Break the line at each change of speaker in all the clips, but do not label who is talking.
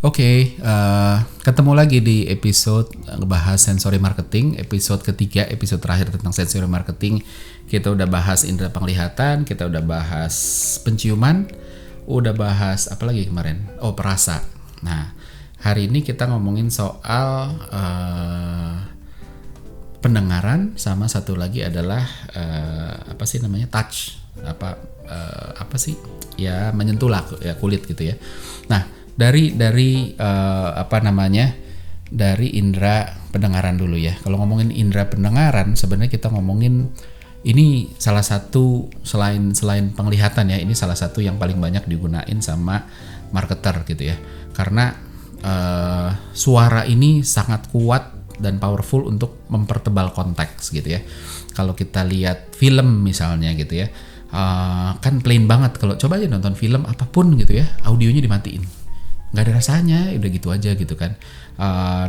Oke, ketemu lagi di episode ngebahas sensory marketing, episode ketiga, episode terakhir tentang sensory marketing. Kita udah bahas indera penglihatan, kita udah bahas penciuman, udah bahas apa lagi kemarin? Oh, perasa. Nah, hari ini kita ngomongin soal pendengaran, sama satu lagi adalah apa sih namanya, touch, apa sih? Ya menyentuh lah ya kulit gitu ya. Nah, dari apa namanya, dari indera pendengaran dulu ya. Kalau ngomongin indera pendengaran, sebenarnya kita ngomongin ini salah satu selain penglihatan ya, ini salah satu yang paling banyak digunain sama marketer gitu ya. Karena suara ini sangat kuat dan powerful untuk mempertebal konteks gitu ya. Kalau kita lihat film misalnya gitu ya, kan plain banget. Kalau coba aja nonton film apapun gitu ya, audionya dimatiin, nggak ada rasanya, udah gitu aja gitu kan.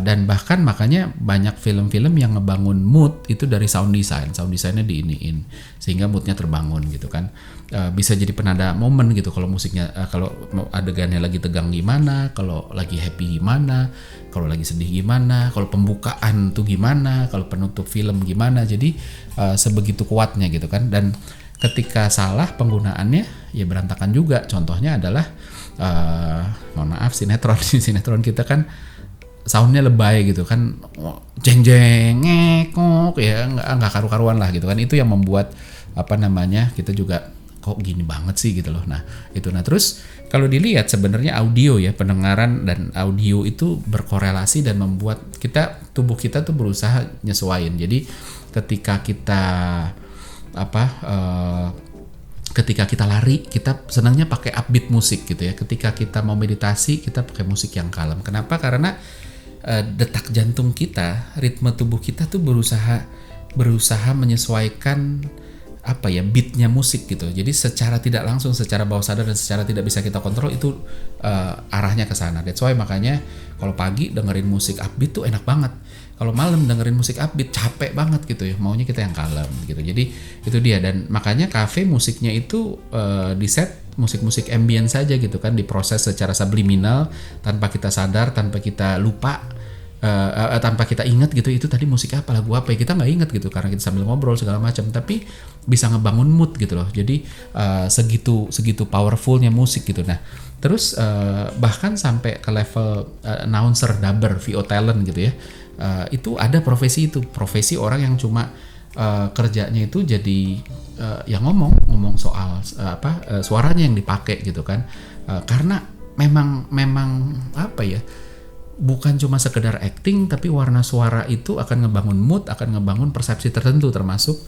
Dan bahkan makanya banyak film-film yang ngebangun mood itu dari sound designnya diiniin sehingga moodnya terbangun gitu kan. Bisa jadi penanda momen gitu, kalau musiknya, kalau adegannya lagi tegang gimana, kalau lagi happy gimana, kalau lagi sedih gimana, kalau pembukaan tuh gimana, kalau penutup film gimana. Jadi sebegitu kuatnya gitu kan. Dan ketika salah penggunaannya ya berantakan juga. Contohnya adalah mohon maaf, sinetron kita kan soundnya lebay gitu kan, jeng jeng ngekok ya, nggak karu-karuan lah gitu kan. Itu yang membuat apa namanya, kita juga kok gini banget sih gitu loh. Nah itu, terus kalau dilihat sebenarnya audio ya, pendengaran dan audio itu berkorelasi dan membuat tubuh kita tuh berusaha nyesuaiin. Jadi ketika kita lari, kita senangnya pakai upbeat musik gitu ya. Ketika kita mau meditasi, kita pakai musik yang kalem. Kenapa? Karena detak jantung kita, ritme tubuh kita tuh berusaha menyesuaikan apa ya, beatnya musik gitu. Jadi secara tidak langsung, secara bawah sadar dan secara tidak bisa kita kontrol itu arahnya ke sana. That's why makanya kalau pagi dengerin musik upbeat tuh enak banget. Kalau malam dengerin musik upbeat capek banget gitu ya, maunya kita yang kalem gitu. Jadi itu dia, dan makanya kafe musiknya itu di set musik-musik ambient saja gitu kan, diproses secara subliminal tanpa kita sadar, tanpa kita lupa, tanpa kita ingat gitu, itu tadi musik apa, lagu apa ya, kita nggak ingat gitu karena kita sambil ngobrol segala macam, tapi bisa ngebangun mood gitu loh. Jadi segitu powerfulnya musik gitu. Nah terus bahkan sampai ke level announcer, dubber, VO talent gitu ya. Itu ada profesi orang yang cuma kerjanya itu jadi yang ngomong soal suaranya yang dipakai gitu kan. Karena memang apa ya, bukan cuma sekedar acting, tapi warna suara itu akan ngebangun mood, akan ngebangun persepsi tertentu, termasuk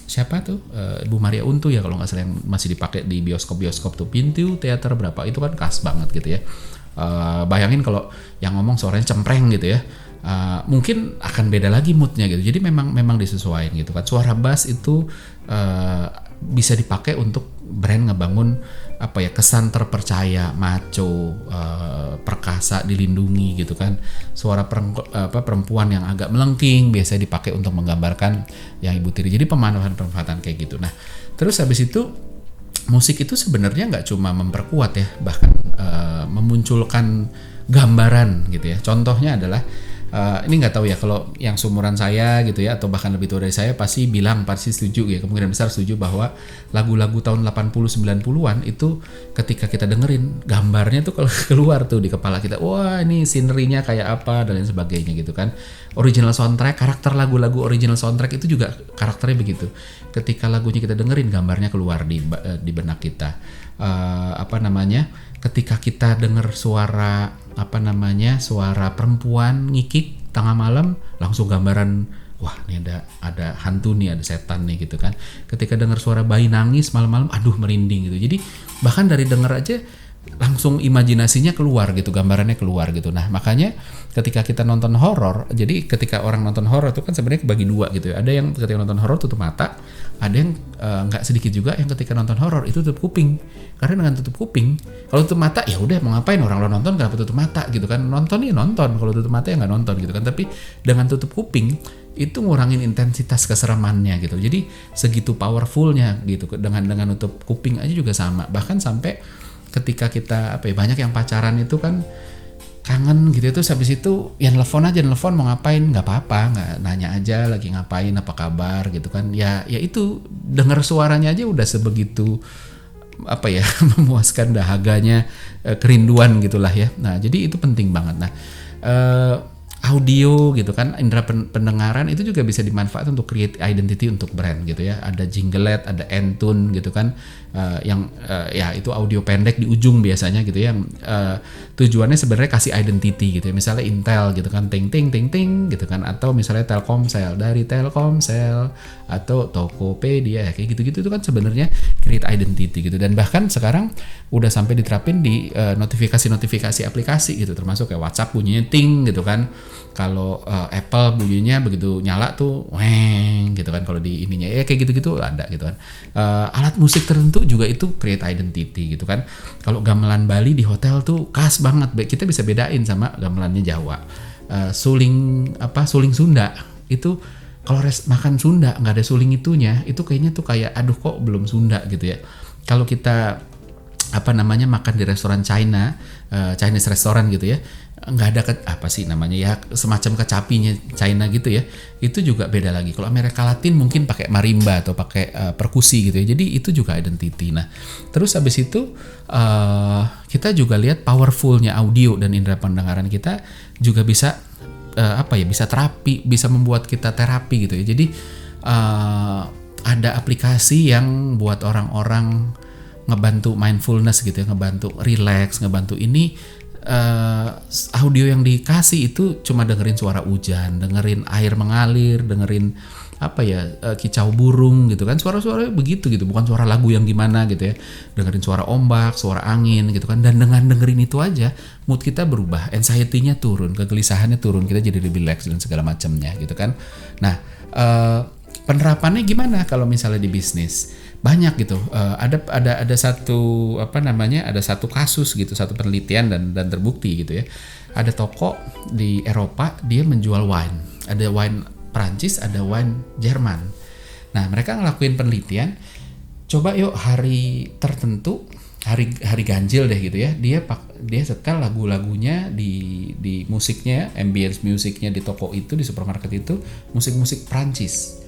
siapa tuh, Bu Maria Untu ya kalau nggak salah, yang masih dipakai di bioskop tuh, Pintu Teater berapa, itu kan khas banget gitu ya. Bayangin kalau yang ngomong suaranya cempreng gitu ya, mungkin akan beda lagi moodnya gitu. Jadi memang disesuaikan gitu kan. Suara bass itu bisa dipakai untuk brand ngebangun apa ya, kesan terpercaya, macho, perkasa, dilindungi gitu kan. Suara perempuan yang agak melengking biasanya dipakai untuk menggambarkan yang ibu tiri. Jadi pemanfaatan kayak gitu. Nah terus habis itu musik itu sebenarnya nggak cuma memperkuat ya, bahkan memunculkan gambaran gitu ya. Contohnya adalah ini nggak tahu ya, kalau yang seumuran saya gitu ya, atau bahkan lebih tua dari saya pasti setuju ya, kemungkinan besar setuju bahwa lagu-lagu tahun 80-90-an itu ketika kita dengerin, gambarnya tuh kalau keluar tuh di kepala kita, wah ini scenery-nya kayak apa dan lain sebagainya gitu kan. Original soundtrack, karakter lagu-lagu original soundtrack itu juga karakternya begitu. Ketika lagunya kita dengerin, gambarnya keluar di benak kita. Ketika kita denger suara perempuan ngikik tengah malam, langsung gambaran, wah ini ada hantu nih, ada setan nih gitu kan. Ketika denger suara bayi nangis malam-malam, aduh merinding gitu. Jadi bahkan dari denger aja langsung imajinasinya keluar gitu, gambarannya keluar gitu. Nah makanya ketika kita nonton horor, jadi ketika orang nonton horor itu kan sebenarnya kebagi dua gitu ya. Ada yang ketika nonton horor tutup mata, ada yang nggak sedikit juga yang ketika nonton horor itu tutup kuping. Karena dengan tutup kuping, kalau tutup mata ya udah, mau ngapain orang lo nonton, kenapa tutup mata gitu kan. Nonton ya nonton, kalau tutup mata ya nggak nonton gitu kan. Tapi dengan tutup kuping itu ngurangin intensitas keseramannya gitu. Jadi segitu powerfulnya gitu. Dengan nutup kuping aja juga sama. Bahkan sampai ketika kita banyak yang pacaran itu kan kangen gitu, terus habis itu ya nelfon mau ngapain, nggak apa-apa, nggak nanya aja lagi ngapain, apa kabar gitu kan, ya itu dengar suaranya aja udah sebegitu memuaskan dahaganya, kerinduan gitulah ya. Nah jadi itu penting banget. Nah audio gitu kan, indera pendengaran itu juga bisa dimanfaatkan untuk create identity untuk brand gitu ya. Ada jinglet, ada end-tune gitu kan, yang ya itu audio pendek di ujung biasanya gitu ya, yang tujuannya sebenarnya kasih identity gitu ya. Misalnya Intel gitu kan, ting ting ting ting gitu kan, atau misalnya Telkomsel, dari Telkomsel, atau Tokopedia, kayak gitu-gitu itu kan sebenarnya create identity gitu. Dan bahkan sekarang udah sampai diterapin di notifikasi aplikasi gitu, termasuk kayak WhatsApp bunyinya ting gitu kan. Kalau Apple bunyinya begitu nyala tuh weng gitu kan, kalau di ininya ya kayak gitu-gitu ada gitu kan. Alat musik tertentu juga itu create identity gitu kan. Kalau gamelan Bali di hotel tuh khas banget, kita bisa bedain sama gamelannya Jawa. Suling Sunda itu kalau makan Sunda nggak ada suling itunya, itu kayaknya tuh kayak aduh kok belum Sunda gitu ya. Kalau kita makan di restoran Chinese restoran gitu ya, nggak ada semacam kecapinya China gitu ya, itu juga beda lagi. Kalau Amerika Latin mungkin pakai marimba atau pakai perkusi gitu ya, jadi itu juga identity. Nah terus habis itu kita juga lihat powerfulnya audio dan indera pendengaran kita juga bisa bisa terapi, bisa membuat kita terapi gitu ya. Jadi ada aplikasi yang buat orang-orang ngebantu mindfulness gitu ya, ngebantu relax, ngebantu ini. Audio yang dikasih itu cuma dengerin suara hujan, dengerin air mengalir, dengerin kicau burung gitu kan, suara-suara begitu gitu, bukan suara lagu yang gimana gitu ya, dengerin suara ombak, suara angin gitu kan. Dan dengan dengerin itu aja mood kita berubah, anxiety-nya turun, kegelisahannya turun, kita jadi lebih relax dan segala macamnya gitu kan. Nah penerapannya gimana kalau misalnya di bisnis? Banyak gitu, ada satu kasus gitu, satu penelitian dan terbukti gitu ya. Ada toko di Eropa, dia menjual wine, ada wine Prancis, ada wine Jerman. Nah mereka ngelakuin penelitian, coba yuk hari tertentu, hari ganjil deh gitu ya, dia setel lagu-lagunya di musiknya, ambience musiknya di toko itu, di supermarket itu musik-musik Prancis.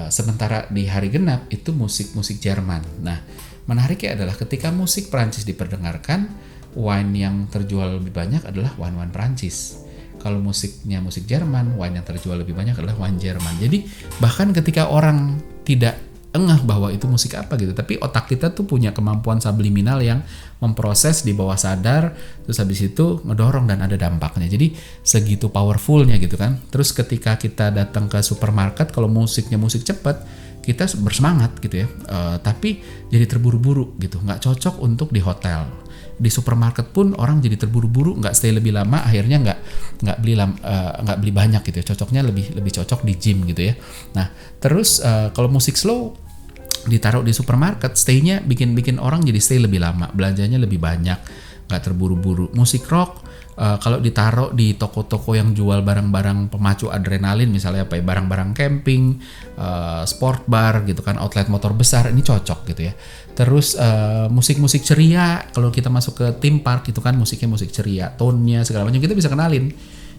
Sementara di hari genap itu musik-musik Jerman. Nah menariknya adalah ketika musik Prancis diperdengarkan, wine yang terjual lebih banyak adalah wine Prancis. Kalau musiknya musik Jerman, wine yang terjual lebih banyak adalah wine Jerman. Jadi bahkan ketika orang tidak engah bahwa itu musik apa gitu, tapi otak kita tuh punya kemampuan subliminal yang memproses di bawah sadar, terus habis itu ngedorong dan ada dampaknya. Jadi segitu powerfulnya gitu kan. Terus ketika kita datang ke supermarket, kalau musiknya musik cepat, kita bersemangat gitu ya, tapi jadi terburu-buru gitu, nggak cocok untuk di hotel. Di supermarket pun orang jadi terburu-buru, nggak stay lebih lama, akhirnya nggak beli banyak gitu ya. Cocoknya lebih cocok di gym gitu ya. Nah terus kalau musik slow ditaruh di supermarket, stay-nya bikin orang jadi stay lebih lama, belanjanya lebih banyak, nggak terburu-buru. Musik rock kalau ditaruh di toko-toko yang jual barang-barang pemacu adrenalin, misalnya barang-barang camping, sport bar gitu kan, outlet motor besar, ini cocok gitu ya. Terus musik-musik ceria, kalau kita masuk ke theme park itu kan musiknya musik ceria, tone-nya segala macam kita bisa kenalin.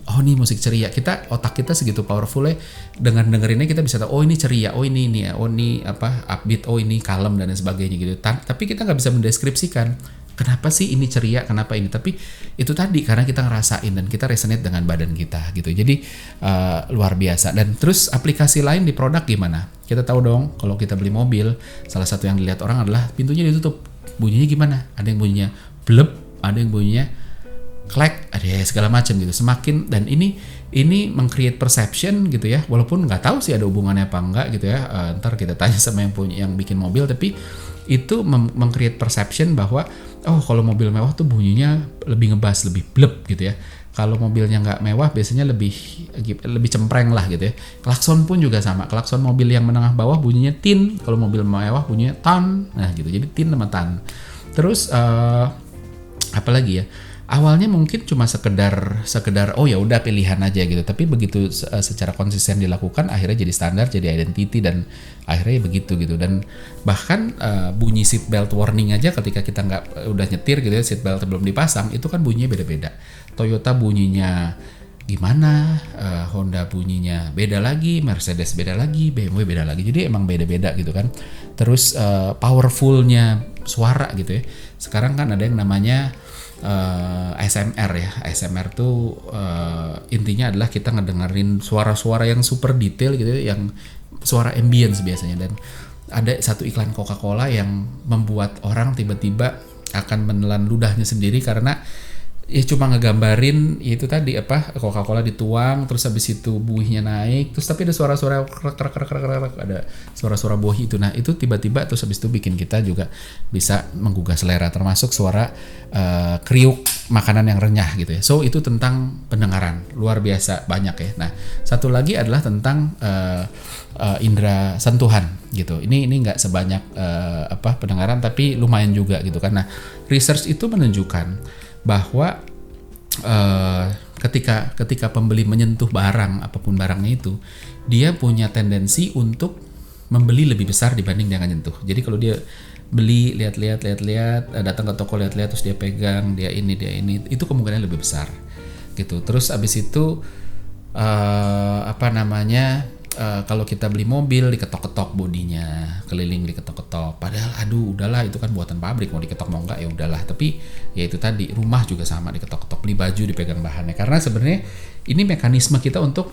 Oh ini musik ceria, otak kita segitu powerfulnya, dengan dengerinnya kita bisa tahu, oh ini ceria, oh ini ya, oh ini upbeat, oh ini kalem dan sebagainya gitu. Tapi kita nggak bisa mendeskripsikan kenapa sih ini ceria, kenapa ini. Tapi itu tadi karena kita ngerasain dan kita resonate dengan badan kita gitu. Jadi luar biasa. Dan terus aplikasi lain di produk gimana? Kita tahu dong kalau kita beli mobil, salah satu yang dilihat orang adalah pintunya ditutup. Bunyinya gimana? Ada yang bunyinya blep, ada yang bunyinya klek, ada segala macam gitu. Semakin, dan ini meng-create perception gitu ya. Walaupun nggak tahu sih ada hubungannya apa enggak gitu ya. Ntar kita tanya sama yang bikin mobil, tapi itu meng-create perception bahwa oh kalau mobil mewah tuh bunyinya lebih ngebas, lebih blep gitu ya. Kalau mobilnya nggak mewah biasanya lebih cempreng lah gitu ya. Klakson pun juga sama. Klakson mobil yang menengah bawah bunyinya tin, kalau mobil mewah bunyinya tan. Nah gitu. Jadi tin sama tan. Terus apa lagi ya? awalnya mungkin cuma sekedar oh ya udah pilihan aja gitu, tapi begitu secara konsisten dilakukan akhirnya jadi standar, jadi identity, dan akhirnya ya begitu gitu. Dan bahkan bunyi seat belt warning aja ketika kita nggak udah nyetir gitu ya, seat belt belum dipasang, itu kan bunyinya beda-beda. Toyota bunyinya gimana, Honda bunyinya beda lagi, Mercedes beda lagi, BMW beda lagi, jadi emang beda-beda gitu kan. Terus powerfulnya suara gitu ya, sekarang kan ada yang namanya ASMR ya. ASMR tuh intinya adalah kita ngedengerin suara-suara yang super detail gitu ya, yang suara ambience biasanya. Dan ada satu iklan Coca-Cola yang membuat orang tiba-tiba akan menelan ludahnya sendiri karena ya cuma ngegambarin itu tadi apa, Coca-Cola dituang terus habis itu buihnya naik terus tapi ada suara-suara ada suara-suara buih itu. Nah itu tiba-tiba terus habis itu bikin kita juga bisa menggugah selera, termasuk suara kriuk makanan yang renyah gitu ya. So itu tentang pendengaran luar biasa banyak ya. Nah satu lagi adalah tentang indera sentuhan gitu. Ini nggak sebanyak pendengaran tapi lumayan juga gitu kan. Nah research itu menunjukkan bahwa ketika pembeli menyentuh barang apapun barangnya itu, dia punya tendensi untuk membeli lebih besar dibanding dia nggak nyentuh. Jadi kalau dia beli lihat-lihat datang ke toko lihat-lihat terus dia pegang dia ini itu kemungkinan lebih besar gitu. Terus abis itu kalau kita beli mobil diketok-ketok bodinya, keliling diketok-ketok. Padahal aduh udahlah itu kan buatan pabrik, mau diketok mau enggak ya udahlah. Tapi ya itu tadi, rumah juga sama diketok-ketok, beli baju dipegang bahannya. Karena sebenarnya ini mekanisme kita untuk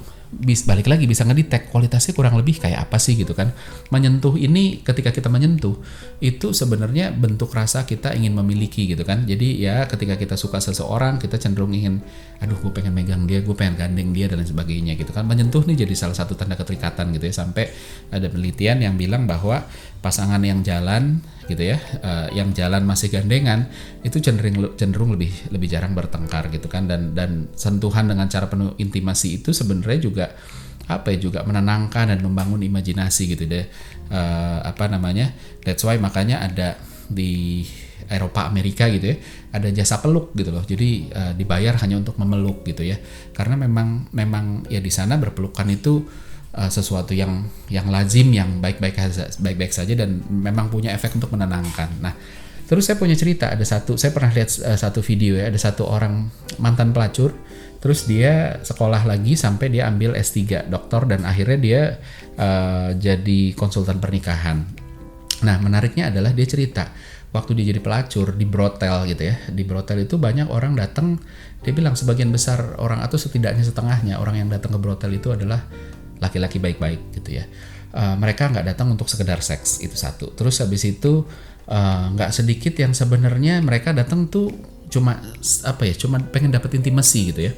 balik lagi bisa ngedetect kualitasnya kurang lebih kayak apa sih gitu kan. Menyentuh ini, ketika kita menyentuh itu sebenarnya bentuk rasa kita ingin memiliki gitu kan. Jadi ya ketika kita suka seseorang kita cenderung ingin, aduh gue pengen megang dia, gue pengen gandeng dia dan lain sebagainya gitu kan. Menyentuh nih jadi salah satu tanda keterikatan gitu ya. Sampai ada penelitian yang bilang bahwa pasangan yang jalan gitu ya, yang jalan masih gandengan itu cenderung lebih jarang bertengkar gitu kan. Dan sentuhan dengan cara penuh intimasi itu sebenarnya juga juga menenangkan dan membangun imajinasi gitu deh. That's why makanya ada di Eropa Amerika gitu ya, ada jasa peluk gitu loh. Jadi dibayar hanya untuk memeluk gitu ya. Karena memang ya di sana berpelukan itu sesuatu yang lazim, yang baik-baik saja dan memang punya efek untuk menenangkan. Nah, terus saya punya cerita, saya pernah lihat satu video ya, ada satu orang mantan pelacur, terus dia sekolah lagi sampai dia ambil S3 doktor dan akhirnya dia jadi konsultan pernikahan. Nah, menariknya adalah dia cerita waktu dia jadi pelacur di brothel gitu ya. Di brothel itu banyak orang datang, dia bilang sebagian besar orang atau setidaknya setengahnya orang yang datang ke brothel itu adalah laki-laki baik-baik gitu ya. Mereka nggak datang untuk sekedar seks, itu satu. Terus habis itu nggak sedikit yang sebenarnya mereka datang tuh cuma pengen dapet intimasi gitu ya.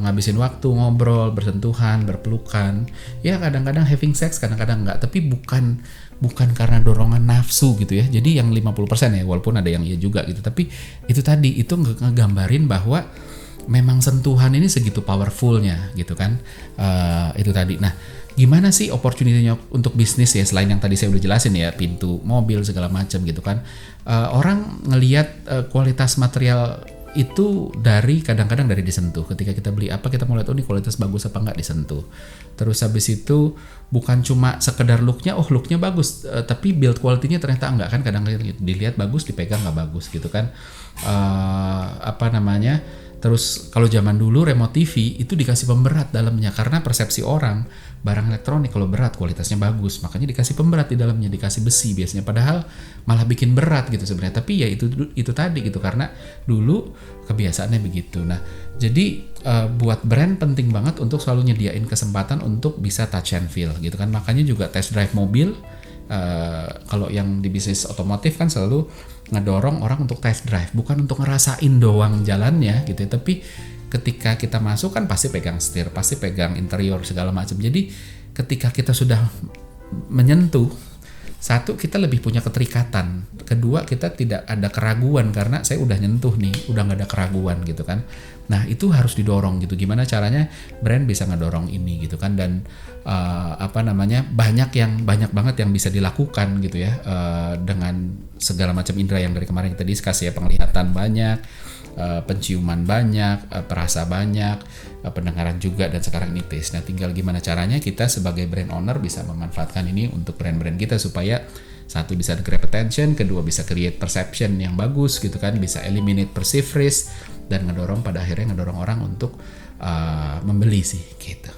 Ngabisin waktu ngobrol, bersentuhan, berpelukan. Ya kadang-kadang having sex, kadang-kadang nggak. Tapi bukan karena dorongan nafsu gitu ya. Jadi yang 50% ya, walaupun ada yang iya juga gitu. Tapi itu tadi, itu ngegambarin bahwa memang sentuhan ini segitu powerfulnya gitu kan. Itu tadi. Nah, gimana sih opportunity-nya untuk bisnis ya, selain yang tadi saya udah jelasin ya, pintu mobil segala macam gitu kan. Orang ngelihat kualitas material itu kadang-kadang dari disentuh. Ketika kita beli apa, kita mau lihat ini kualitas bagus apa enggak, disentuh. Terus habis itu bukan cuma sekedar looknya bagus, tapi build quality-nya ternyata enggak kan. Kadang-kadang dilihat bagus, dipegang enggak bagus gitu kan. Terus kalau zaman dulu remote TV itu dikasih pemberat dalamnya karena persepsi orang barang elektronik kalau berat kualitasnya bagus, makanya dikasih pemberat di dalamnya, dikasih besi biasanya, padahal malah bikin berat gitu sebenarnya. Tapi ya itu tadi gitu, karena dulu kebiasaannya begitu. Nah, jadi buat brand penting banget untuk selalu nyediain kesempatan untuk bisa touch and feel gitu kan. Makanya juga test drive mobil, kalau yang di bisnis otomotif kan selalu ngedorong orang untuk test drive, bukan untuk ngerasain doang jalannya gitu ya, tapi ketika kita masuk kan pasti pegang setir, pasti pegang interior segala macam. Jadi ketika kita sudah menyentuh, satu, kita lebih punya keterikatan, kedua, kita tidak ada keraguan karena saya udah nyentuh nih, udah nggak ada keraguan gitu kan. Nah, itu harus didorong gitu. Gimana caranya brand bisa ngedorong ini gitu kan. Dan banyak banget yang bisa dilakukan gitu ya, dengan segala macam indera yang dari kemarin kita discuss ya, penglihatan banyak, penciuman banyak, perasa banyak, pendengaran juga, dan sekarang ini taste. Nah, tinggal gimana caranya kita sebagai brand owner bisa memanfaatkan ini untuk brand-brand kita supaya satu bisa grab attention, kedua bisa create perception yang bagus gitu kan, bisa eliminate perceived risk, dan pada akhirnya ngedorong orang untuk membeli sih gitu.